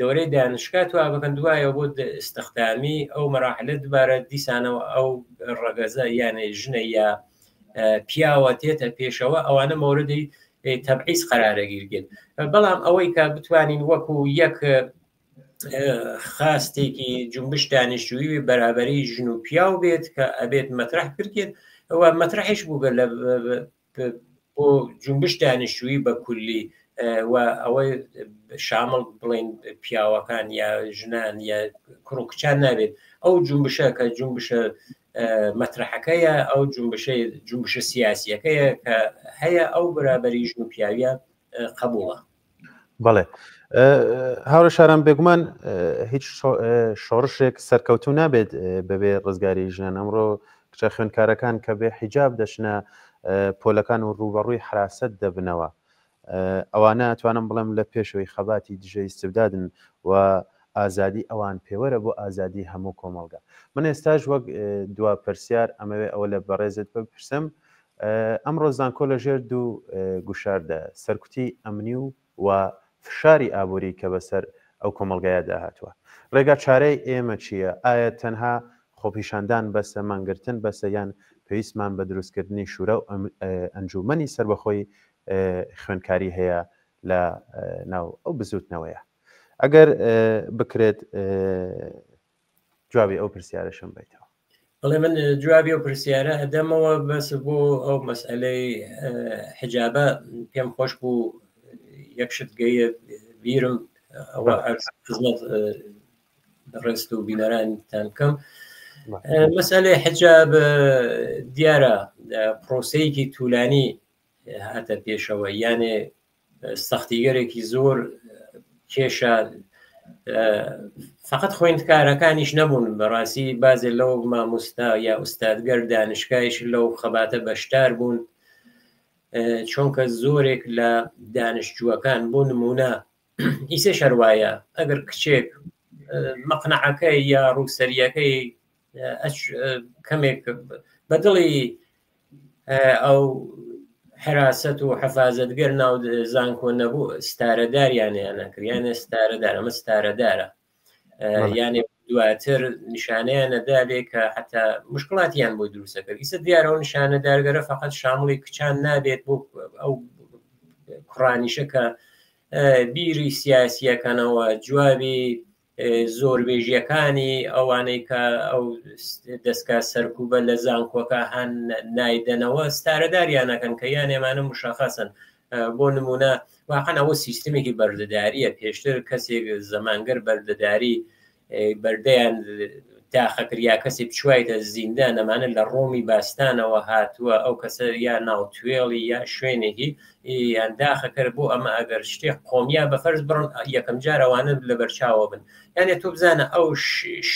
دەورەی دانشگا تو بکەن دوایە بۆ استخدامی ئەو مەراحلە دوبارە دیسانەوە ئەو ڕەگەزە یانێ ژنە یا پیاوە تێتە پێشەوە ئەوانە مەوردی تەبعیز قەرارەگیرگێت بەڵام ئەوەی کە بتوانین وەکو یەک خاستێکی جنبش دانیشتجویی بەرابەری ژن و پیاو بێت کە ئەبێت مەترح کردێت ئەوە مەترحیش بوو بە بۆ جنبش دانیشتجویی بە کولی و ئەوەی شامل بڵین پیاوەکان یا ژنان یا کوڕکچان نابێت ئەو جنبشە کە جنبشە مەترحەکەیە ئەو جنبشە سیاسیەکەیە کە هەیە ئەو بەرابەری ژن و پیاویە قبوڵە. بەڵێ هاورە شاران بێگومان هیچ شۆڕشێک سەرکەوتو نابێت بەبێ ڕزگاری ژنان ئەمڕۆ کچە خوێندکارەکان کە بێ حیجاب دەچنە پۆلەکان و ڕوبەڕووی حراست دەبنەوە ئەوانە ئەتوانم بڵێم لە پێشەوەی خەباتی دژەی استبدادن و ئازادی ئەوان پێوەرە بۆ ئازادی هەموو کۆمەڵگا من ئێستاش وەک دوا پرسیار ئەمەوێ ئەوە لە بەڕێزت بپرسم ئەمڕۆ زانکۆ لە ژێر دوو گوشاردە سەرکوتی ئەمنی و فشاری ئابووری کە بەسەر ئەو کۆمەڵگایە داهاتووە ڕێگا چارەی ئێمە چییە؟ ئایا تەنها خۆپیشاندان بەسە مانگرتن بەسە یان پێویستمان بە دروستکردنی شورە و ئەنجومەنی سربەخۆی خوێندکاری هەیە لە ناو ئەو بزوتنەوەیە ئەگەر بکرێت جوابی ئەو پرسیارەشم بیتەوە. بەڵێ من جوابی ئەو پرسیارە ئەدەمەوە بەس بۆ ئەو مەسئلەی حجابە پێم خۆش بوو یەکشت گەیە بیرم ئەوە خزمەت ڕێست و بینەرانتان بکەم. مەسئلەی حجاب دیارە پرۆسەیەکی توولانی هاتە پێشەوە، یانێ سەختیگەرێکی زۆر کێشە، فقط خوێندکارەکانیش نەبوون، بەڕاستی بازێ لەو مامۆستا یا ئوستادگەر دانشگایش لەو خەباتە بەشدار بوون، چونکە زۆرێک لە دانیشتجووەکان بۆ نمونە ئیسێ شەروایە ئەگەر کچێک مەقنعەکەی یا ڕووسەریەکەی کەمێک بەدڵی ئەو حراست و حەفازەتگەر ناو زانکۆ نەبوو ستارەداریانیان نەکریانە ستارەدار، ئەمە ستارەدارە، یانێ دواتر نیشانەیان نەدا لێ کە حتا مشکڵاتیان بۆ دروستەکرد. ئیسە دیارەوە نیشانەدارگەرە فقط شامڵی کچان نابێت بۆ ئەو کوڕانیشە کە بیری سیاسیەکەنەوە، جوابی زۆربێژیەکانی ئەوانەی کە ئەو دەستگا سەرکوبە لە زانکۆکە هەن نایدەنەوە ستارەداریانەکەن کە یان ئێمانە مشەخەسن. بۆ نمونە واقعا ئەوە سیستمێکی بەردەداریە، پێشتر کەسێک زەمانگەر بەردەداری بەردەیان داخەکریا کەسی بچوایتە زیندان، ئەمانە لە ڕۆمی باستانەوە هاتووە، ئەو کەسە یا ناوتوێڵی یا شوێنێکی یان داخەکرد بۆ ئەمە ئەگەر شتێک قۆمیا بەفەرز بڕن یەکەم جارەوانە لە بەرچاوە بن، یانێ تۆ بزانە ئەو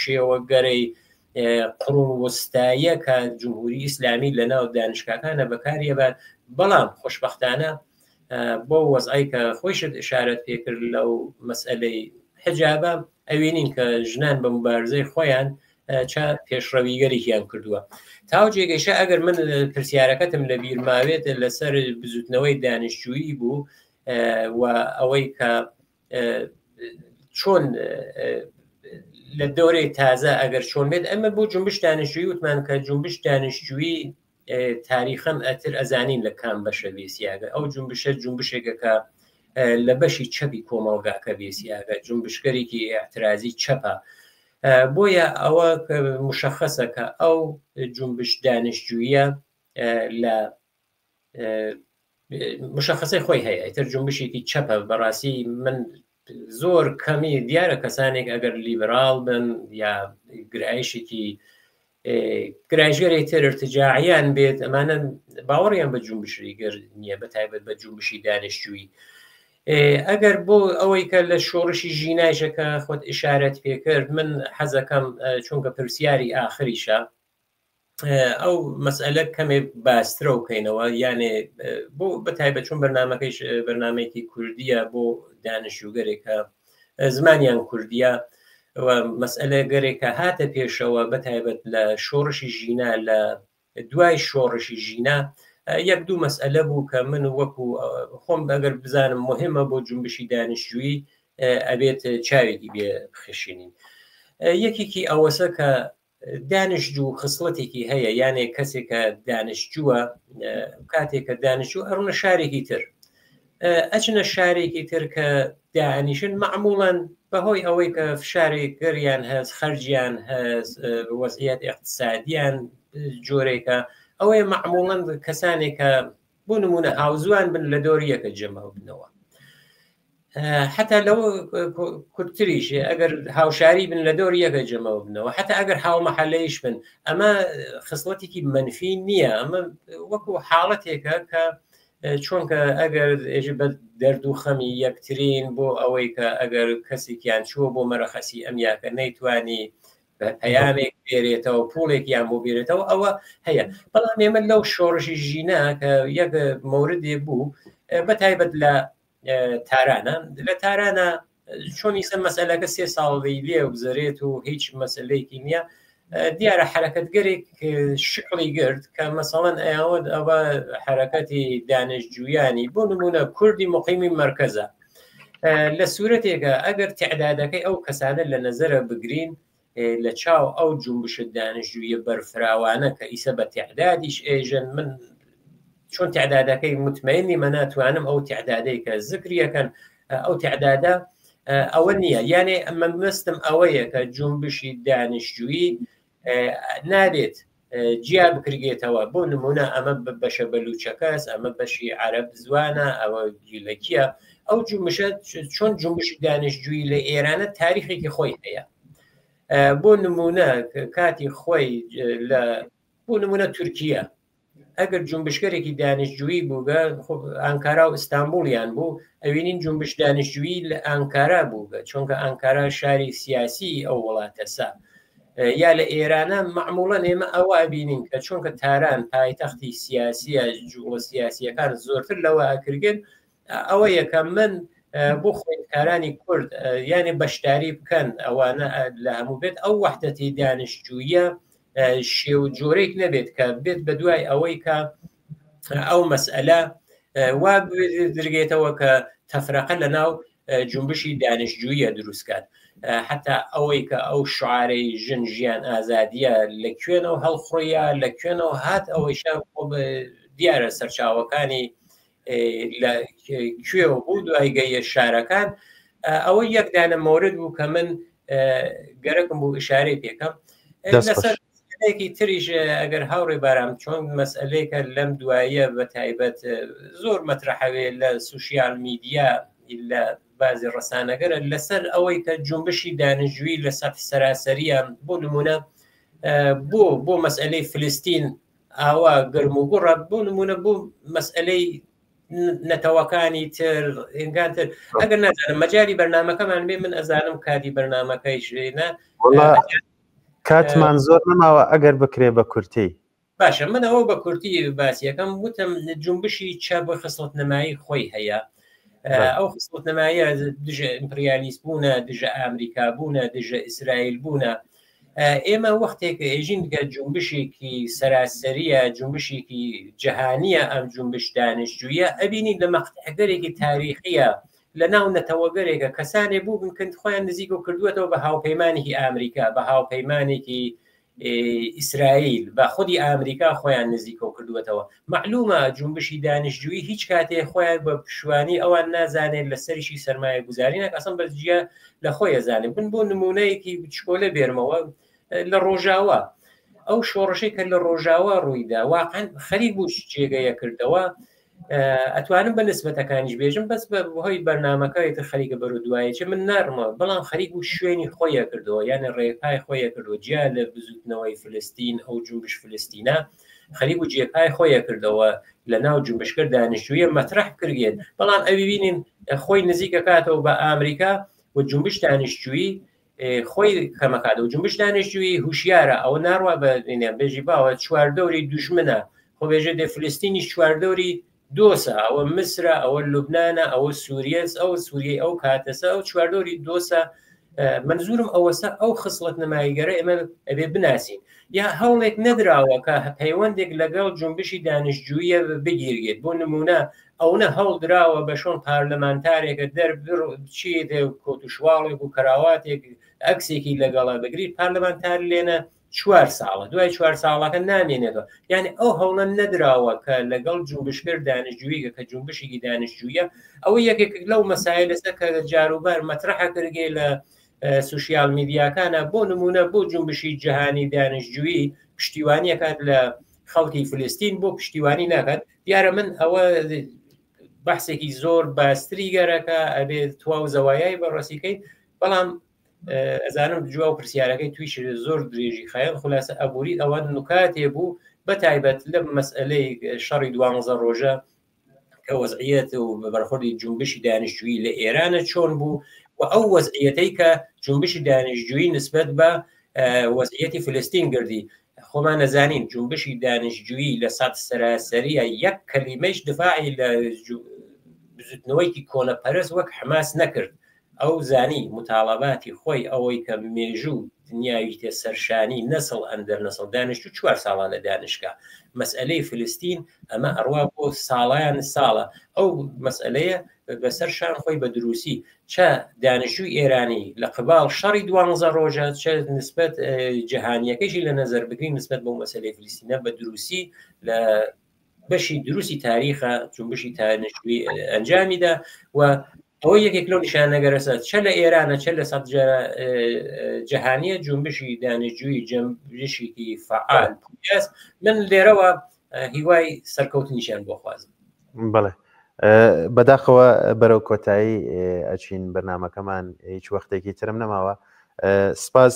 شێوەگەرەی قڕون وەستاییە کە جمهوری ئیسلامی لە ناو دانشگاکانە بەکارێبات. بەڵام خۆشبەختانە بۆ وەزعی کە خۆشت ئشارەت پێکرد لەو مەسئلەی حجابە، ئەوێنین کە ژنان بە مبارزەی خۆیان پێشڕەویگەرێکیان کردووە. تاو جێگەیشە ئەگەر من پرسیارەکەتم لە بیرماوێت لەسەر بزوتنەوەی دانیشتجویی بوو و ئەوەی کە چۆن لە دۆرەی تازە ئەگەر چۆن بێت، ئەمە بۆ جنبش دانیشتجویی وتمان کە جنبش دانیشتجویی تاریخەم ئەتر ئەزانین لە کام بەشە بێسیاگە. ئەو جنبشە جنبشێکە کە لە بەشی چەپی کۆمەڵگاکە بێسیاگە، جنبشگەرێکی اعترازی چەپە، بۆیە ئەوە مشخصە کە ئەو جنبش دانیشتجویە لە مشخصەی خۆی هەیە، ئیتر جنبشێکی چەپە. بەڕاستی من زۆر کەمی دیارە کەسانێک ئەگەر لیبرال بن یا گرایشێکی گرایشگەری تر ارتجاعیان بێت، ئەمانە باوەڕیان بە جنبشی گەر نییە، بەتایبەت بە جنبشی دانیشتجویی. ئەگەر بۆ ئەوەی کە لە شۆڕشی ژینایشەکە خۆت ئشارەت پێکرد، من حەزەکەم چونکە پرسیاری ئاخریشە ئەو مەسئلە کەمێ باسترە وکەینەوە، یانێ بۆ بەتایبەت چون بەرنامەکەیش بەرنامەیەکی کوردیە بۆ دانیشتووگەرێکە زمانیان کوردیە، مەسئلە گەرێکە هاتە پێشەوە بەتایبەت لە شۆڕشی ژینا، لە دوای شۆڕشی ژینا یەک دوو مەسئلە بوو کە من وەکو خۆم ئەگەر بزانم مهمە بۆ جنبشی دانیشتجویی ئەبێت چاوێکی بێ بخشێنین. یەکێکی ئەوەسە کە دانیشتجوو خصلەتێکی هەیە، یانێ کەسێکە دانیشتجووە کاتێککە دانیشتجوو ئەڕونە شارێکی تر، ئەچنە شارێکی تر کە دانیشن معموڵەن بەهۆی ئەوەی کە فشارێک گەریان هەست، خەرجیان هەست، وەزعیەت اقتصادیان جۆرێکە، ئەوەیە معموڵەن کەسانێکە بۆ نمونە هاوزوان بن لە دۆری یەکە جەمع بنەوە. حتا لەوە کورتتریش ئەگەر هاوشاری بن لە دۆری یەکە جەمە بنەوە، حتا ئەگەر هاومەحەلەیش بن، ئەمە خصلەتێکی منفی نییە، ئەمە وەکو حاڵەتێکە کە چۆنکە ئەگەر بە دەرد و خەمی یەکترین بۆ ئەوەی کە ئەگەر کەسێکیان چووە بۆ مەرەخەسی ئەمیاکە نەیتوانی پەیامێک بێرێتەوە، پوڵێکیان بۆ بێرێتەوە، ئەوە هەیە. بەڵام ئێمە لەو شۆڕشی ژینا کە یەک مەوردێ بوو بەتایبەت لە تارانە، لە تارانە چۆنی سە مەسئلەکە 3 ساڵی لێ بزەرێت و هیچ مەسئلەیەکی نییە، دیارە حرەکەتگەرێک شکڵی گرت کە مەسەڵەن ئەوە حرەکەتی دانیشتجویانی بۆ نمونە کوردی مقیمی مرکزە، لە سوورەتێکە ئەگەر تعدادەکەی ئەو کەسانە لە نەزەرە بگرین لە چاو ئەو جنبشە دانیشتجویە بەرفراوانە کە ئیسە بە تعدادیش ئێژن، من چۆن تعدادەکەی متمەینی مە ناتوانم ئەو تعدادەی کە ذکریەکەن ئەو تعدادە ئەوە نییە، یانێ ئەمە مەستم ئەوەیە کە جنبشی دانیشتجویی نابێت جیا بکرێتەوە، بۆ نمونە ئەمە بەشە بەلوچەکەس، ئەمە بەشی عەرەب زوانە، ئەوە گیلەکیە، ئەو جومشە چۆن جومبشی دانیشتجویی لە ئێرانە تاریخێکی خۆی هەیە. بۆ نمونە کاتی خۆی بۆ نمونە تورکیا ئەگەر جومبشگەرێکی دانیشتجویی بووگە ئەنکارا و ئیستانبولیان بوو ئەوێنین جومبش دانیشتجویی لە ئەنکارا بووگە چونکە ئەنکارا شاری سیاسی ئەو وڵاتەسا یا لە ئێرانە معموڵەن ئێمە ئەوە بینین کە چونکە تاران پایتەختی سیاسیە جوڵە سیاسیەکان زۆرتر لەوە ئەکردن ئەوە یەکەم من بۆ خوێندکارانی کورد یعنی بەشداری بکەن ئەوانە لە هەموو بێت ئەو وەحدەتی دانیشتجویە شێو جۆرێک نەبێت کە بێت بە دوای ئەوەی کە ئەو مەسئلە وا درگێتەوە کە تەفرەقە لە ناو جومبشی دانیشتجویە دروستکات حتا ئەوەی کە ئەو شعارەی ژن ژیان ئازادیە لە کوێنەوە هەڵخڕۆیە لە کوێنەوە هات ئەوەیشە دیارە سەرچاوەکانی کوێوە بوو دوای گەیە شارەکان ئەوە یەکدانە مۆرد بوو کە من گەرەکم بوو ئشارەی پێکەم لەسەر ێکی تریش ئەگەر هاوڕێ بارام چۆن مەسئلەیەکە لەم دواییە بە تایبەت زۆر مەترحەوێ لە سوشیال میدیا لە بازی ڕسانەگەرە لەسەر ئەوەی کە جومبشی دانیشتجویی لە سەد سەراسەریە بۆ نمونە بۆ مەسئلەی فلستین ئاوا گەرم و گوڕە بۆ نمونە بۆ مەسئلەی نەتەوەکانی تر ئینگانتر ئەگەر نازانم مەجای بەرنامەکەمان بێ من ئەزانم کاتی بەرنامەکەی ژێنە کاتمان زۆر نەماوە ئەگەر بکرێ بە کورتی باشە من ئەوە بە کورتی باسیەکەم وتم جومبشی چا بۆ خستڵت نمایی خۆی هەیە ئەو خستڵت نمایە دژە ئیمپریالیست بوونە دژە ئامریکا بوونە دژە ئیسرائیل بوونە ئێمە وەختێک ئێژین کە جومبشێکی سەراسەریە جومبشێکی جەهانیە ئەم جومبش دانیشتجویە ئەبینی لە مەقطعگەرێکی تاریخیە لە ناو نەتەوەگەرێکە کەسانێ بوو بنکەند خۆیان نزیک و کردوێتەوە بە هاوپەیمانێکی ئامریکا بە هاوپەیمانێکی ئیسرائیل بە خودی ئامریکا خۆیان نزیکە و کردوێتەوە معلومە جومبشی دانیشتجویی هیچ کاتێ خۆیان بە پشوانی ئەوان نازانێت لە سەریشی سەرمایە گوزارینە ئەسم بەجیە لە خۆی زانێت بن بۆ نمونەیەکی بچکۆلە بێرمەوە لە ڕۆژاوە ئەو شۆڕشەی کە لە ڕۆژاوە ڕوویدا واقعا خەریک بوو جێگەیە کردەوە ئەتوانم بە نسبەتەکانیش بێژم بەس بە هۆی بەرنامەکەی تر خەریکە بەرە دوایەکە من نارمەوە بەڵام خەریک و شوێنی خۆیە کردەوە یانە ڕێپای خۆیە کردەوە جیا لە بزوتنەوەی فلستین ئەو جومبش فلستینە خەریک و جێپای خۆیە کردەوە لە ناو جومبشکرد دانیشتجویە مەترح کردێت بەڵام ئەوی بینین خۆی نزیکە کاتەوە بە ئامریکا و جومبش دانیشتجویی خۆی کەمەکات و جومبش دانیشتجویی هوشیارە ئەوە ناڕوا بە بێژی باوە چواردەوری دوژمنە خۆ بێژێ دە فلستینی چواردەوری دۆسە ئەوە مسرە ئەوە لوبنانە ئەوە سووریەس ئەو سووریە ئەو کاتەسە ئەو چواردەوری دۆسە منزورم ئەوەسە ئەو خصلت نمایگەرە ئێمە ئەبێ بناسین یا هەوڵێک نەدراوە کە پەیوەندێک لەگەڵ جومبشی دانیشتجویە بگیرگێت بۆ نمونە ئەوە هەوڵ درراوە بە شۆن پارلەمانتارێکە دەرچێت کۆتوشواڵێک و کەراواتێک ئەکسێکی لەگەڵا بگریت پارلەمانتار لێنە 4 ساڵە دوای 4 ساڵەکە نامێنێتەوە یعنی ئەو هەوڵە نەدراوە کە لەگەڵ جومبشکرد دانیشتجویی کە جومبشێکی دانیشتجویە ئەوە یەکێک لەو مەسایل لەسەر کە جاروبار مەترحە کردگێ لە سوشیال میدیاکانە بۆ نمونە بۆ جومبشی جەهانی دانیشتجویی پشتیوانیەکات لە خەڵکی فلستین بۆ پشتیوانی ناکات دیارە من ئەوە بەحسێکی زۆر باستری گەرەکە ئەبێت تواو زەوایای بەڕاستیکەی بەڵام ئەزانم جووا و پرسیارەکەی تویش زۆر درێژی خەیل خولاسە ئەبووری ئەوە نکاتێ بوو بە تایبەت لە مەسئلەی شەڕی 12 ڕۆژە کە وەزعیەت و بەرخۆردی جومبشی دانیشتجویی لە ئێرانە چۆن بوو و ئەو وەزعیەتەی کە جومبشی دانیشتجویی نسبەت بە وەزعیەتی فلستین گردی خۆمان نەزانین جومبشی دانیشتجویی لە سەد سەراسەریە یەک کەلیمەش دفاعی لە بزوتنەوەیکی کۆنەپەرست وەک حماس نەکرد ئەو زانی متاڵەباتی خۆی ئەوەی کە مێژوو دنیاوی تێ سەرشانی نەسڵ ئەندەر نەسڵ دانیشتو 4 ساڵە لە دانشگا مەسئلەی فلستین ئەمە ئەڕوا بۆ ساڵیان ساڵە ئەو مەسئلەیە بەسەر شان خۆی بە دروستی چە دانیشتووی ئێرانی لە قبال شەڕی 12 ڕۆژە چە نسبەت جەهانیەکەیشی لە نەزەر بگرین نسبەت بۆ مەسئلەی فلستینە بە دروستی لە بەشی دروستی تاریخە جومبشی دانیشتجویی ئەنجامیدا و ئەوە یەکێک لەو نیشانەگەرەسە چە لە ئێرانە چە لە سەد جەهانیە جومبشی دانیشتجویی جەمبشێکی فعال من لێرەوە هیوای سەرکەوتنیشان بۆ خوازم بەڵێ بەداخەوە بەرەو کۆتایی ئەچین بەرنمەکەمان هیچ وەختێکی ترم نەماوە. سپاس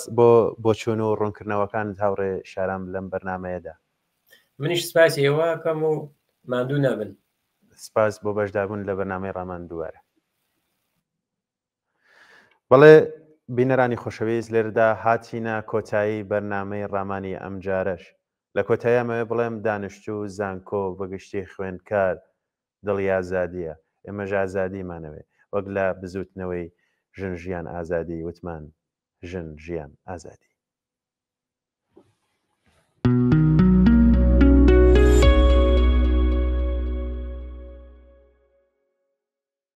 بۆ چوون و ڕوونکردنەوەکان هاوڕێ شارام لەم بەرنمەیەدا. منیش سپاسی ئێوەکەم و ماندوو نەبن. سپاس بۆ بەشدابوون لە بەرنامەی ڕامان دووارە. بەڵێ بینەرانی خۆشەویست لێرەدا هاتینە کۆتایی بەرنامەی ڕامانی ئەم جارەش. لە کۆتاییەمەوێ بڵێم دانیشتوو زانکۆ بەگشتی خوێندکار دڵی ئازادیە، ئێمەژ ئازادیمانەوێ وەک لە بزوتنەوەی ژن ژیان ئازادی وتمان ژن ژیان ئازادی.